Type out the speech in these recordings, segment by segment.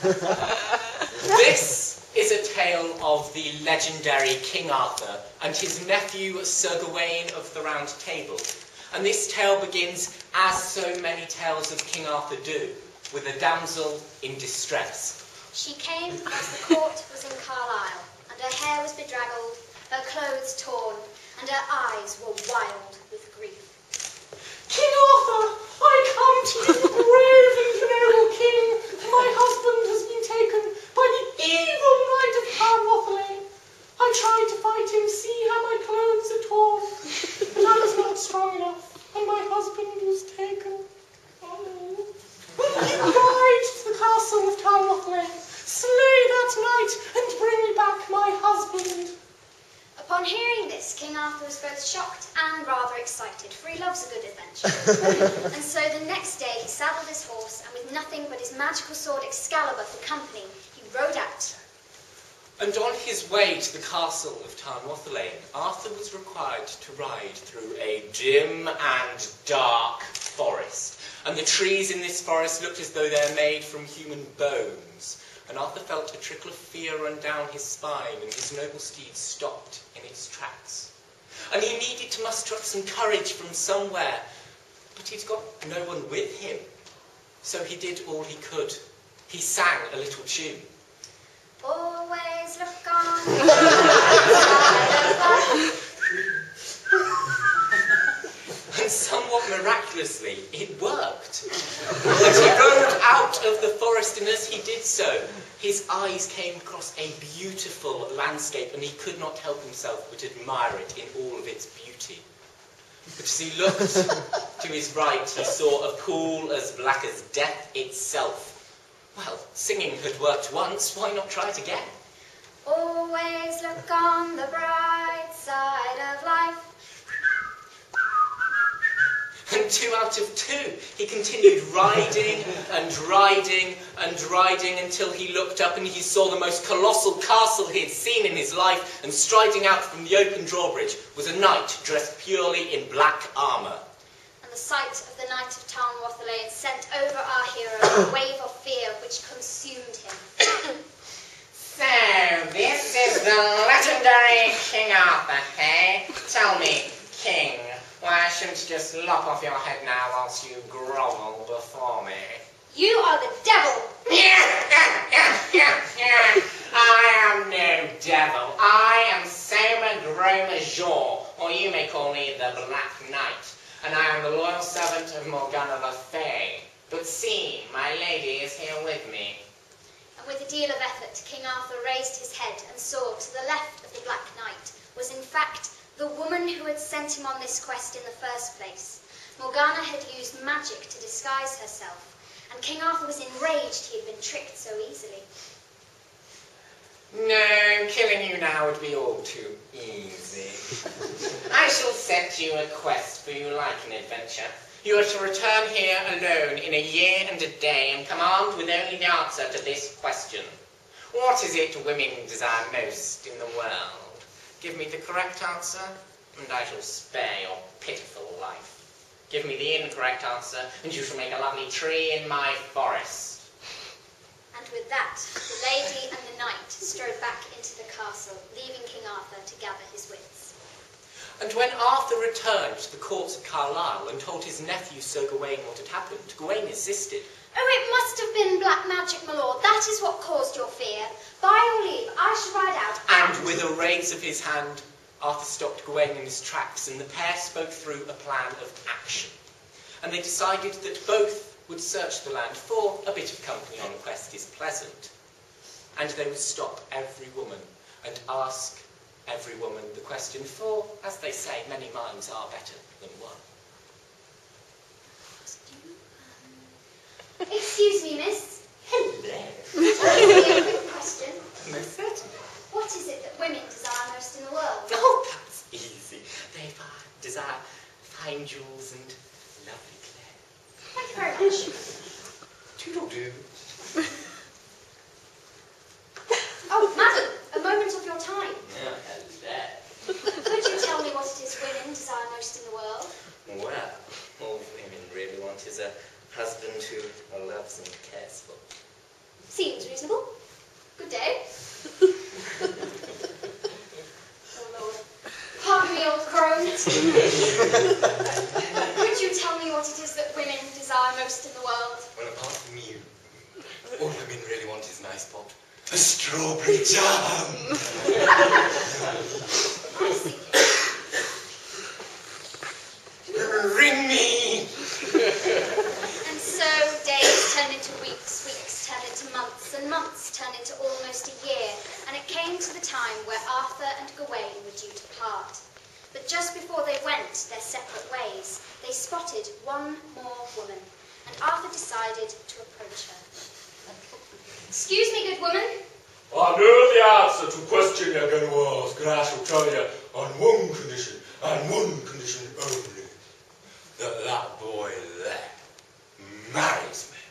This is a tale of the legendary King Arthur and his nephew Sir Gawain of the Round Table. And this tale begins, as so many tales of King Arthur do, with a damsel in distress. She came as the court was in Carlisle, and her hair was bedraggled, her clothes torn, and her eyes were wild with grief. King Arthur, I come to you, brave and noble king. My husband has been taken by the evil knight of Carwathelane. I tried to fight him, see how my clothes are torn, but I was not strong enough, and my husband was taken. Oh. Will you ride to the castle of Carwathelane, slay that knight, and bring me back my husband? Upon hearing this, King Arthur was both shocked and rather excited, for he loves a good adventure. And so the next day he saddled his horse, and with nothing but his magical sword Excalibur for company, he rode out. And on his way to the castle of Carwathelane, Arthur was required to ride through a dim and dark forest. And the trees in this forest looked as though they're made from human bones. And Arthur felt a trickle of fear run down his spine, and his noble steed stopped in its tracks. And he needed to muster up some courage from somewhere, but he'd got no one with him. So he did all he could. He sang a little tune. Always look on the side of life. And somewhat miraculously, it worked. And he rode out of the forest, and as he did so, his eyes came across a beautiful landscape, and he could not help himself but admire it in all of its beauty. But as he looked to his right, he saw a pool as black as death itself. Well, singing had worked once, why not try it again? Always look on the bright side of life. And 2 out of 2, he continued riding and riding and riding until he looked up and he saw the most colossal castle he had seen in his life, and striding out from the open drawbridge was a knight dressed purely in black armour. And the sight of the Knight of Carwathelane sent over our hero a wave of fear which consumed him. So, this is the legendary King Arthur, eh? Tell me, King, why shouldn't you just lop off your head now whilst you grovel before me? You are the devil! I am no devil. I am Soma Grosmajor, or you may call me the Black Knight, and I am the loyal servant of Morgana Le Fay. But see, my lady is here with me. And with a deal of effort, King Arthur raised his head and saw to the left of the Black Knight was in fact the woman who had sent him on this quest in the first place. Morgana had used magic to disguise herself, and King Arthur was enraged he had been tricked so easily. No, killing you now would be all too easy. I shall set you a quest for you like an adventure. You are to return here alone in a year and a day and come armed with only the answer to this question. What is it women desire most in the world? Give me the correct answer, and I shall spare your pitiful life. Give me the incorrect answer, and you shall make a lovely tree in my forest. And with that, the lady and the knight strode back into the castle, leaving King Arthur to gather his wits. And when Arthur returned to the courts of Carlisle and told his nephew Sir Gawain what had happened, Gawain insisted. Oh, it must have been black magic, my lord. That is what caused your fear. By your leave, I shall ride out. And with a raise of his hand, Arthur stopped Gawain in his tracks, and the pair spoke through a plan of action. And they decided that both would search the land, for a bit of company on a quest is pleasant. And they would stop every woman and ask every woman the question, for, as they say, many minds are better than one. Excuse me, miss. Hello. A quick question. Most certainly. What is it that women desire most in the world? Oh, that's easy. They desire fine jewels and lovely clothes. Thank you very much. Toodle-doo. Oh, madam, a moment of your time. Oh, hello. Could you tell me what it is women desire most in the world? Well, all women really want is a husband who loves and cares for. Seems reasonable. Good day. Oh, Lord. Pardon me, old crone. Could you tell me what it is that women desire most in the world? Well, apart from you, all women really want is an ice pot. A strawberry jam! I see. Ring me! And so days turned into weeks, weeks turned into months, and months turned into almost a year, and it came to the time where Arthur and Gawain were due to part. But just before they went their separate ways, they spotted one more woman, and Arthur decided to approach her. Excuse me, good woman. I know the answer to the question you're going to ask, and I shall tell you on one condition, and one condition only. That boy there marries me.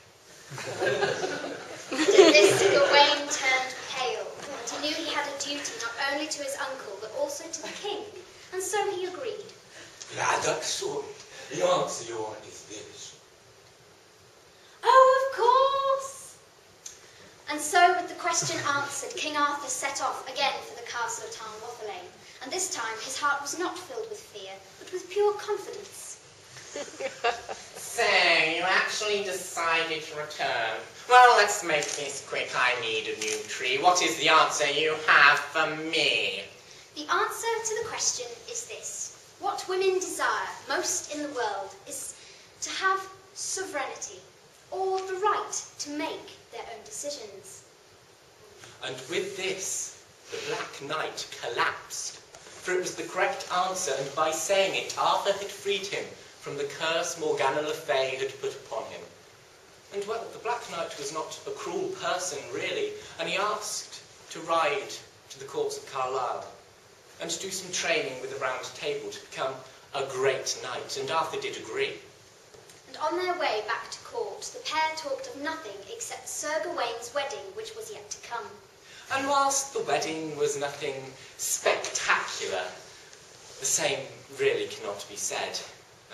And at this, Gawain turned pale, and he knew he had a duty not only to his uncle, but also to the king, and so he agreed. Lad, that's so. The answer you want is this. Oh, of course! And so, with the question answered, King Arthur set off again for the castle of Tam Wathelain, and this time his heart was not filled with fear, but with pure confidence. So, you actually decided to return. Well, let's make this quick. I need a new tree. What is the answer you have for me? The answer to the question is this. What women desire most in the world is to have sovereignty, or the right to make their own decisions. And with this, the Black Knight collapsed, for it was the correct answer, and by saying it, Arthur had freed him from the curse Morgana Le Fay had put upon him. And well, the Black Knight was not a cruel person, really, and he asked to ride to the courts of Carlisle and to do some training with the Round Table to become a great knight, and Arthur did agree. And on their way back to court, the pair talked of nothing except Sir Gawain's wedding, which was yet to come. And whilst the wedding was nothing spectacular, the same really cannot be said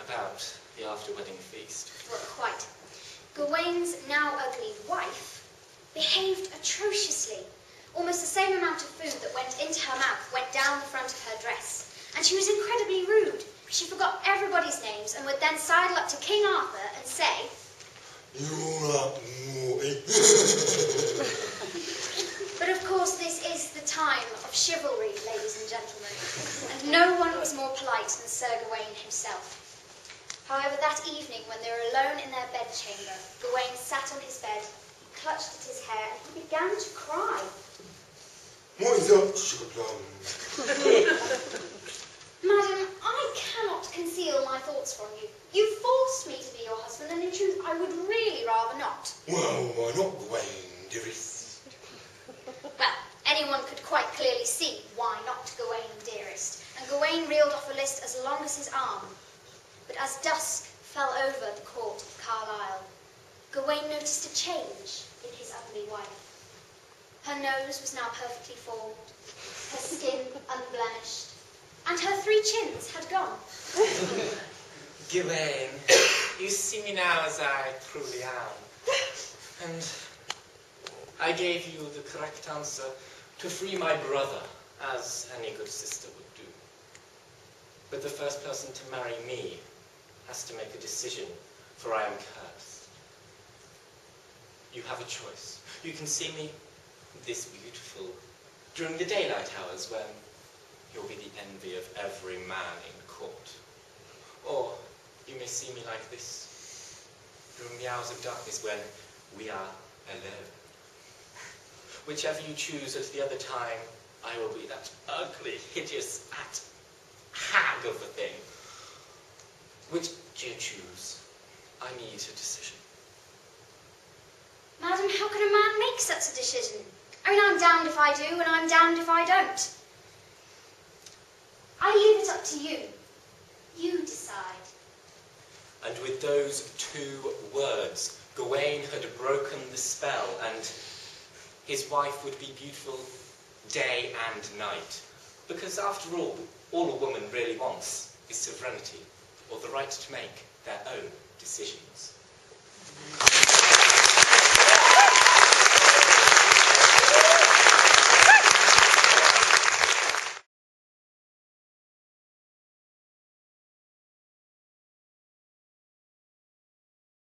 about the after-wedding feast. Well, quite. Gawain's now ugly wife behaved atrociously. Almost the same amount of food that went into her mouth went down the front of her dress. And she was incredibly rude. She forgot everybody's names and would then sidle up to King Arthur and say, You're not naughty. But of course this is the time of chivalry, ladies and gentlemen, and no one was more polite than Sir Gawain himself. However, that evening, when they were alone in their bedchamber, Gawain sat on his bed, he clutched at his hair, and he began to cry. What is up, sugar plum? Madam, I cannot conceal my thoughts from you. You forced me to be your husband, and in truth, I would really rather not. Well, why not, Gawain, dearest? Well, anyone could quite clearly see why not Gawain, dearest, and Gawain reeled off a list as long as his arm. But as dusk fell over the court of Carlisle, Gawain noticed a change in his ugly wife. Her nose was now perfectly formed, her skin unblemished, and her 3 chins had gone. Gawain, you see me now as I truly am. And I gave you the correct answer to free my brother, as any good sister would do. But the first person to marry me has to make a decision, for I am cursed. You have a choice. You can see me this beautiful during the daylight hours when you'll be the envy of every man in court. Or you may see me like this during the hours of darkness when we are alone. Whichever you choose at the other time, I will be that ugly, hideous, fat hag of a thing. Which do you choose? I need a decision. Madam, how can a man make such a decision? I mean, I'm damned if I do, and I'm damned if I don't. I leave it up to you. You decide. And with those 2 words, Gawain had broken the spell, and his wife would be beautiful day and night. Because after all a woman really wants is sovereignty, or the right to make their own decisions.